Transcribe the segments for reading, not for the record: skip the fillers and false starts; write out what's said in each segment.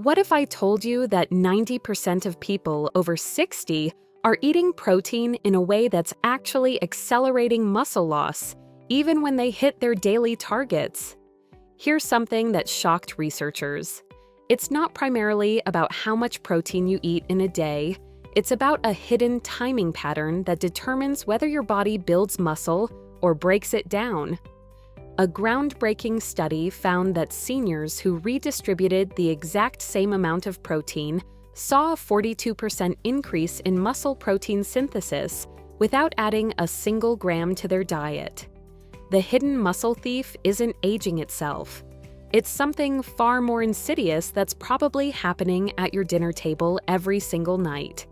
What if I told you that 90% of people over 60 are eating protein in a way that's actually accelerating muscle loss, even when they hit their daily targets? Here's something that shocked researchers. It's not primarily about how much protein you eat in a day, it's about a hidden timing pattern that determines whether your body builds muscle or breaks it down. A groundbreaking study found that seniors who redistributed the exact same amount of protein saw a 42% increase in muscle protein synthesis without adding a single gram to their diet. The hidden muscle thief isn't aging itself. It's something far more insidious that's probably happening at your dinner table every single night.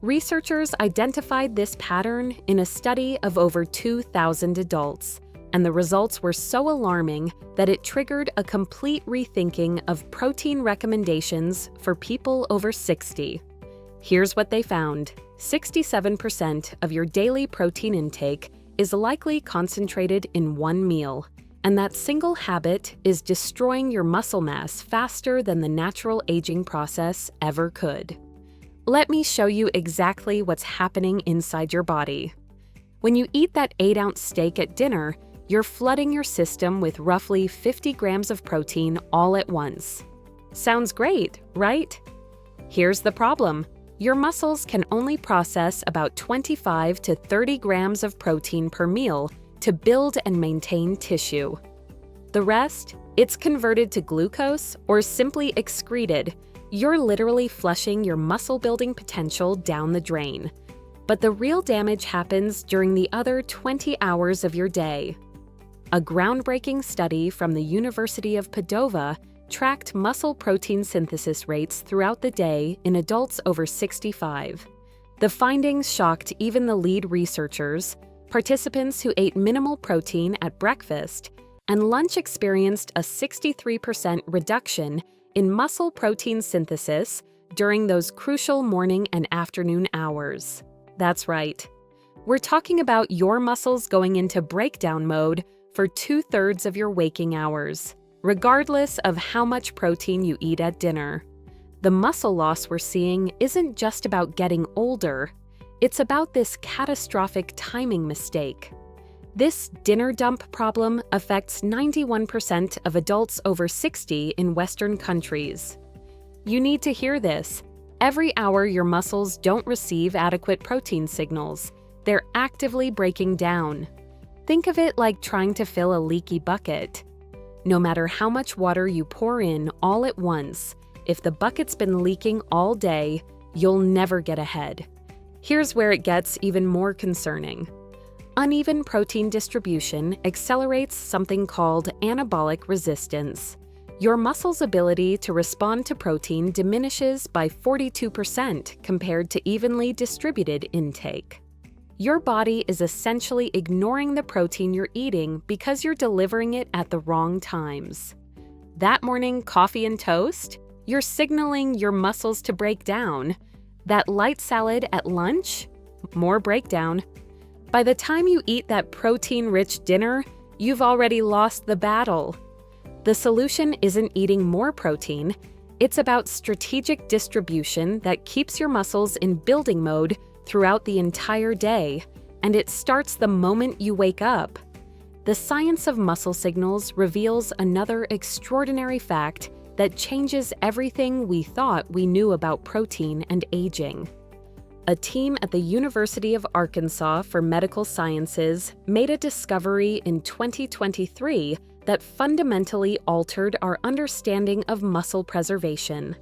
Researchers identified this pattern in a study of over 2,000 adults, and the results were so alarming that it triggered a complete rethinking of protein recommendations for people over 60. Here's what they found. 67% of your daily protein intake is likely concentrated in one meal, and that single habit is destroying your muscle mass faster than the natural aging process ever could. Let me show you exactly what's happening inside your body. When you eat that 8-ounce steak at dinner, you're flooding your system with roughly 50 grams of protein all at once. Sounds great, right? Here's the problem. Your muscles can only process about 25 to 30 grams of protein per meal to build and maintain tissue. The rest, it's converted to glucose or simply excreted. You're literally flushing your muscle-building potential down the drain. But the real damage happens during the other 20 hours of your day. A groundbreaking study from the University of Padova tracked muscle protein synthesis rates throughout the day in adults over 65. The findings shocked even the lead researchers. Participants who ate minimal protein at breakfast and lunch experienced a 63% reduction in muscle protein synthesis during those crucial morning and afternoon hours. That's right. We're talking about your muscles going into breakdown mode for 2/3 of your waking hours, regardless of how much protein you eat at dinner. The muscle loss we're seeing isn't just about getting older, it's about this catastrophic timing mistake. This dinner dump problem affects 91% of adults over 60 in Western countries. You need to hear this. Every hour your muscles don't receive adequate protein signals, they're actively breaking down. Think of it like trying to fill a leaky bucket. No matter how much water you pour in all at once, if the bucket's been leaking all day, you'll never get ahead. Here's where it gets even more concerning. Uneven protein distribution accelerates something called anabolic resistance. Your muscle's ability to respond to protein diminishes by 42% compared to evenly distributed intake. Your body is essentially ignoring the protein you're eating because you're delivering it at the wrong times. That morning coffee and toast, you're signaling your muscles to break down. That light salad at lunch, more breakdown. By the time you eat that protein-rich dinner, you've already lost the battle. The solution isn't eating more protein, it's about strategic distribution that keeps your muscles in building mode throughout the entire day, and it starts the moment you wake up. The science of muscle signals reveals another extraordinary fact that changes everything we thought we knew about protein and aging. A team at the University of Arkansas for Medical Sciences made a discovery in 2023 that fundamentally altered our understanding of muscle preservation.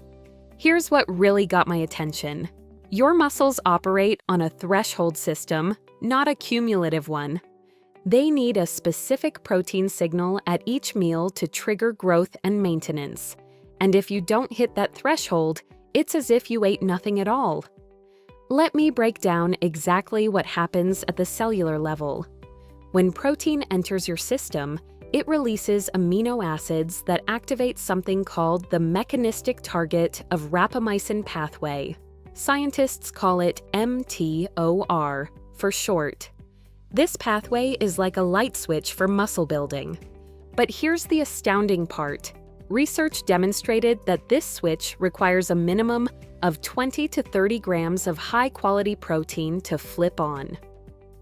Here's what really got my attention. Your muscles operate on a threshold system, not a cumulative one. They need a specific protein signal at each meal to trigger growth and maintenance. And if you don't hit that threshold, it's as if you ate nothing at all. Let me break down exactly what happens at the cellular level. When protein enters your system, it releases amino acids that activate something called the mechanistic target of rapamycin pathway. Scientists call it mTOR for short. This pathway is like a light switch for muscle building. But here's the astounding part. Research demonstrated that this switch requires a minimum of 20 to 30 grams of high-quality protein to flip on.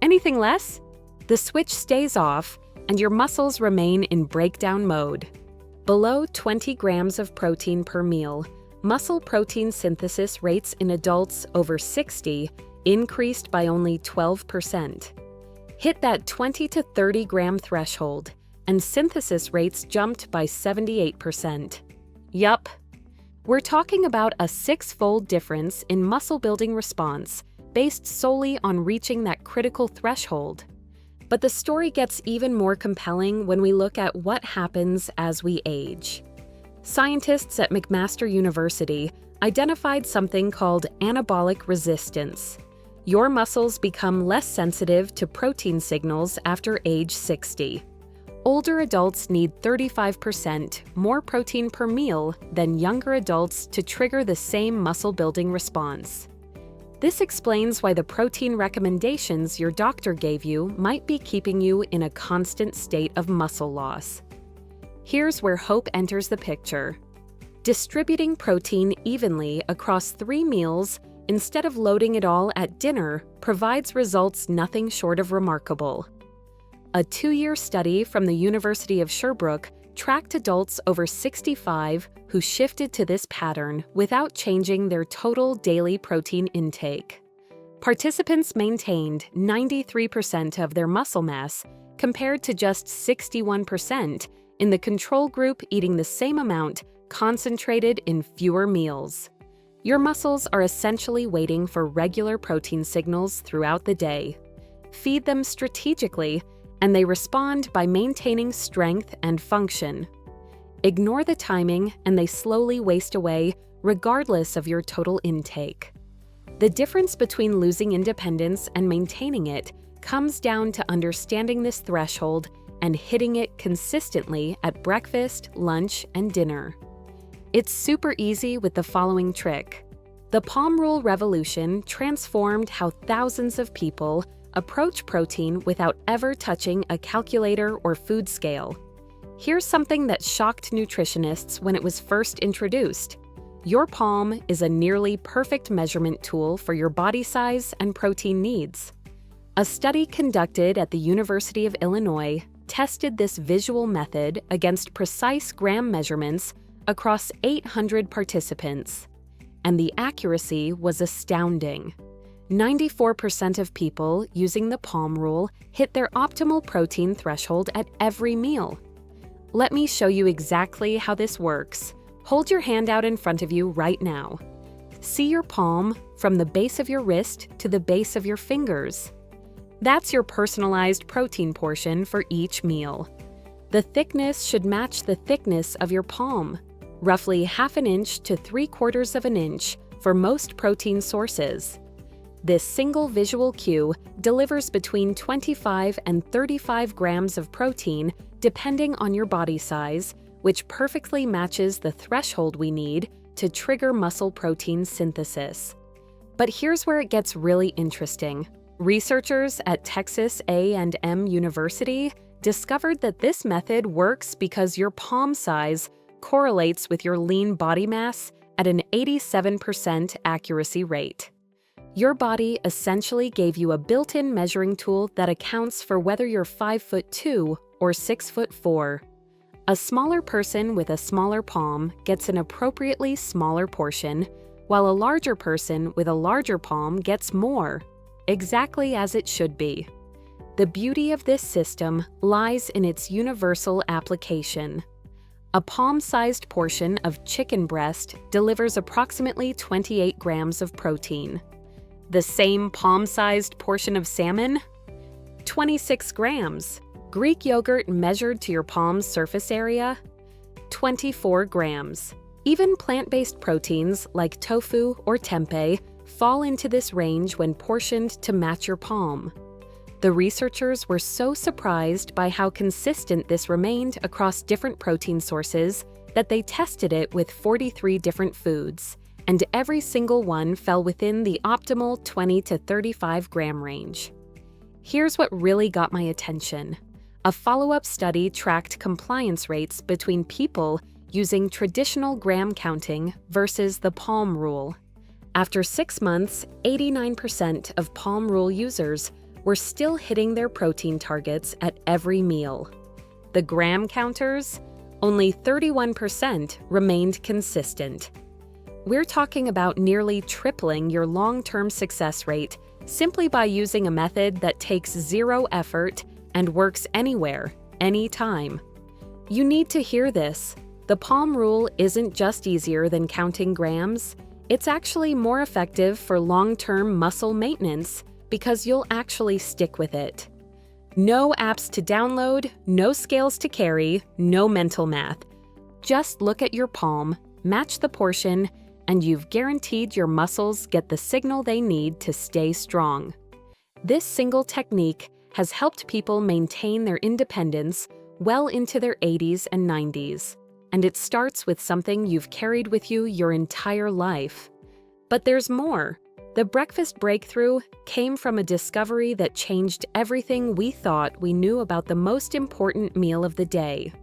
Anything less? The switch stays off and your muscles remain in breakdown mode. Below 20 grams of protein per meal, muscle protein synthesis rates in adults over 60 increased by only 12%. Hit that 20 to 30 gram threshold, and synthesis rates jumped by 78%. Yup. We're talking about a 6-fold difference in muscle building response based solely on reaching that critical threshold. But the story gets even more compelling when we look at what happens as we age. Scientists at McMaster University identified something called anabolic resistance. Your muscles become less sensitive to protein signals after age 60. Older adults need 35% more protein per meal than younger adults to trigger the same muscle-building response. This explains why the protein recommendations your doctor gave you might be keeping you in a constant state of muscle loss. Here's where hope enters the picture. Distributing protein evenly across 3 meals instead of loading it all at dinner provides results nothing short of remarkable. A 2-year study from the University of Sherbrooke tracked adults over 65 who shifted to this pattern without changing their total daily protein intake. Participants maintained 93% of their muscle mass compared to just 61% in the control group eating the same amount concentrated in fewer meals. Your muscles are essentially waiting for regular protein signals throughout the day. Feed them strategically, and they respond by maintaining strength and function. Ignore the timing, and they slowly waste away regardless of your total intake. The difference between losing independence and maintaining it comes down to understanding this threshold and hitting it consistently at breakfast, lunch, and dinner. It's super easy with the following trick. The Palm Rule revolution transformed how thousands of people approach protein without ever touching a calculator or food scale. Here's something that shocked nutritionists when it was first introduced. Your palm is a nearly perfect measurement tool for your body size and protein needs. A study conducted at the University of Illinois tested this visual method against precise gram measurements across 800 participants, and the accuracy was astounding. 94% of people using the Palm Rule hit their optimal protein threshold at every meal. Let me show you exactly how this works. Hold your hand out in front of you right now. See your palm from the base of your wrist to the base of your fingers. That's your personalized protein portion for each meal. The thickness should match the thickness of your palm, roughly 1/2 inch to 3/4 inch for most protein sources. This single visual cue delivers between 25 and 35 grams of protein depending on your body size, which perfectly matches the threshold we need to trigger muscle protein synthesis. But here's where it gets really interesting. Researchers at Texas A&M University discovered that this method works because your palm size correlates with your lean body mass at an 87% accuracy rate. Your body essentially gave you a built-in measuring tool that accounts for whether you're 5'2" or 6'4". A smaller person with a smaller palm gets an appropriately smaller portion, while a larger person with a larger palm gets more, exactly as it should be. The beauty of this system lies in its universal application. A palm-sized portion of chicken breast delivers approximately 28 grams of protein. The same palm-sized portion of salmon? 26 grams. Greek yogurt measured to your palm's surface area? 24 grams. Even plant-based proteins like tofu or tempeh fall into this range when portioned to match your palm. The researchers were so surprised by how consistent this remained across different protein sources that they tested it with 43 different foods, and every single one fell within the optimal 20 to 35 gram range. Here's what really got my attention. A follow-up study tracked compliance rates between people using traditional gram counting versus the Palm Rule. After 6 months, 89% of Palm Rule users were still hitting their protein targets at every meal. The gram counters, only 31% remained consistent. We're talking about nearly tripling your long-term success rate simply by using a method that takes zero effort and works anywhere, anytime. You need to hear this. The Palm Rule isn't just easier than counting grams, it's actually more effective for long-term muscle maintenance because you'll actually stick with it. No apps to download, no scales to carry, no mental math. Just look at your palm, match the portion, and you've guaranteed your muscles get the signal they need to stay strong. This single technique has helped people maintain their independence well into their 80s and 90s, and it starts with something you've carried with you your entire life. But there's more. The breakfast breakthrough came from a discovery that changed everything we thought we knew about the most important meal of the day.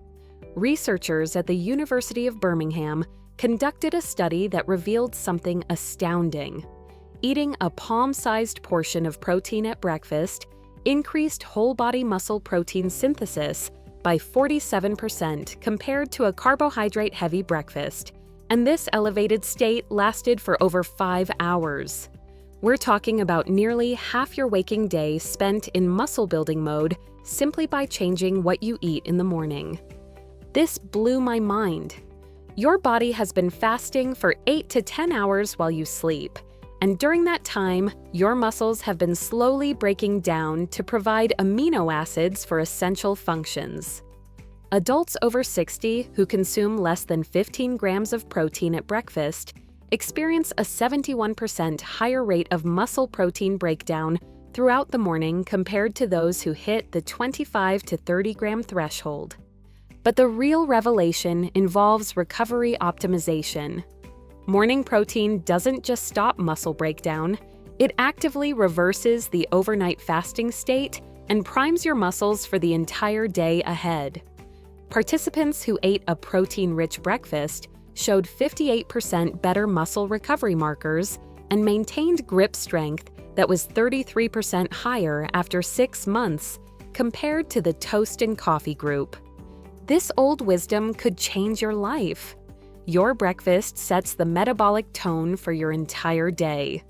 Researchers at the University of Birmingham conducted a study that revealed something astounding. Eating a palm-sized portion of protein at breakfast increased whole-body muscle protein synthesis by 47% compared to a carbohydrate-heavy breakfast, and this elevated state lasted for over 5 hours. We're talking about nearly half your waking day spent in muscle-building mode simply by changing what you eat in the morning. This blew my mind. Your body has been fasting for 8 to 10 hours while you sleep, and during that time, your muscles have been slowly breaking down to provide amino acids for essential functions. Adults over 60 who consume less than 15 grams of protein at breakfast experience a 71% higher rate of muscle protein breakdown throughout the morning compared to those who hit the 25 to 30 gram threshold. But the real revelation involves recovery optimization. Morning protein doesn't just stop muscle breakdown, it actively reverses the overnight fasting state and primes your muscles for the entire day ahead. Participants who ate a protein-rich breakfast showed 58% better muscle recovery markers and maintained grip strength that was 33% higher after 6 months compared to the toast and coffee group. This old wisdom could change your life. Your breakfast sets the metabolic tone for your entire day.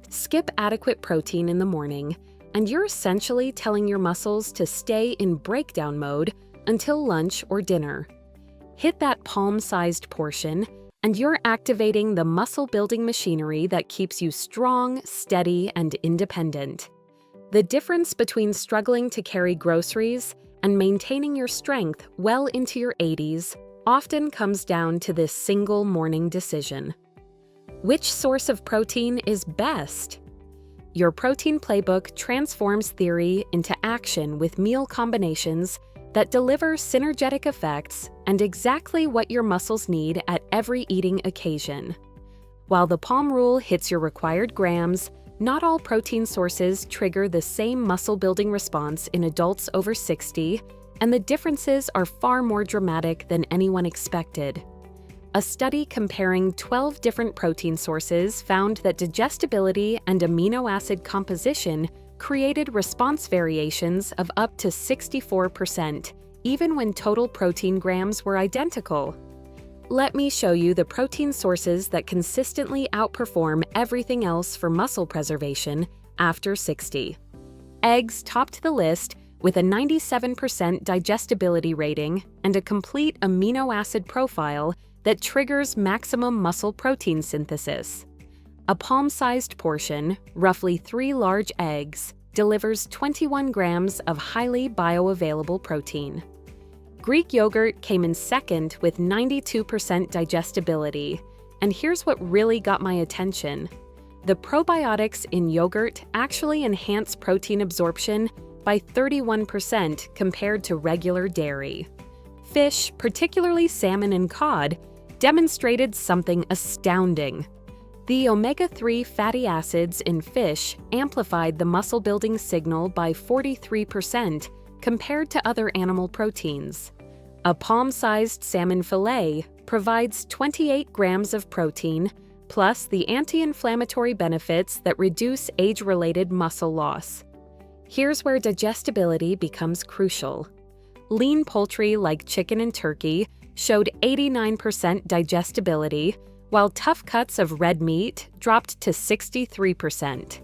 Skip adequate protein in the morning, and you're essentially telling your muscles to stay in breakdown mode until lunch or dinner. Hit that palm-sized portion, and you're activating the muscle-building machinery that keeps you strong, steady, and independent. The difference between struggling to carry groceries and maintaining your strength well into your 80s often comes down to this single morning decision. Which source of protein is best? Your protein playbook transforms theory into action with meal combinations that deliver synergetic effects and exactly what your muscles need at every eating occasion. While the Palm Rule hits your required grams, not all protein sources trigger the same muscle-building response in adults over 60, and the differences are far more dramatic than anyone expected. A study comparing 12 different protein sources found that digestibility and amino acid composition created response variations of up to 64%, even when total protein grams were identical. Let me show you the protein sources that consistently outperform everything else for muscle preservation after 60. Eggs topped the list with a 97% digestibility rating and a complete amino acid profile that triggers maximum muscle protein synthesis. A palm-sized portion, roughly 3 large eggs, delivers 21 grams of highly bioavailable protein. Greek yogurt came in second with 92% digestibility, and here's what really got my attention. The probiotics in yogurt actually enhance protein absorption by 31% compared to regular dairy. Fish, particularly salmon and cod, demonstrated something astounding. The omega-3 fatty acids in fish amplified the muscle-building signal by 43% compared to other animal proteins. A palm-sized salmon fillet provides 28 grams of protein, plus the anti-inflammatory benefits that reduce age-related muscle loss. Here's where digestibility becomes crucial. Lean poultry like chicken and turkey showed 89% digestibility, while tough cuts of red meat dropped to 63%.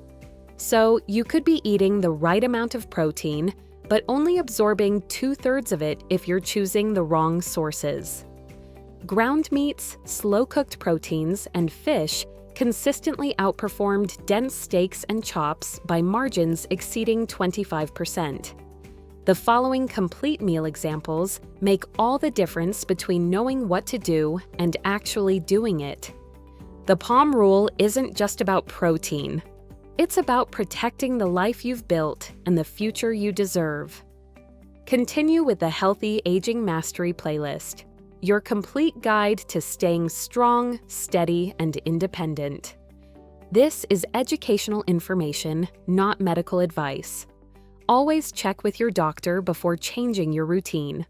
So you could be eating the right amount of protein, but only absorbing 2/3 of it if you're choosing the wrong sources. Ground meats, slow-cooked proteins, and fish consistently outperformed dense steaks and chops by margins exceeding 25%. The following complete meal examples make all the difference between knowing what to do and actually doing it. The PALM rule isn't just about protein. It's about protecting the life you've built and the future you deserve. Continue with the Healthy Aging Mastery playlist, your complete guide to staying strong, steady, and independent. This is educational information, not medical advice. Always check with your doctor before changing your routine.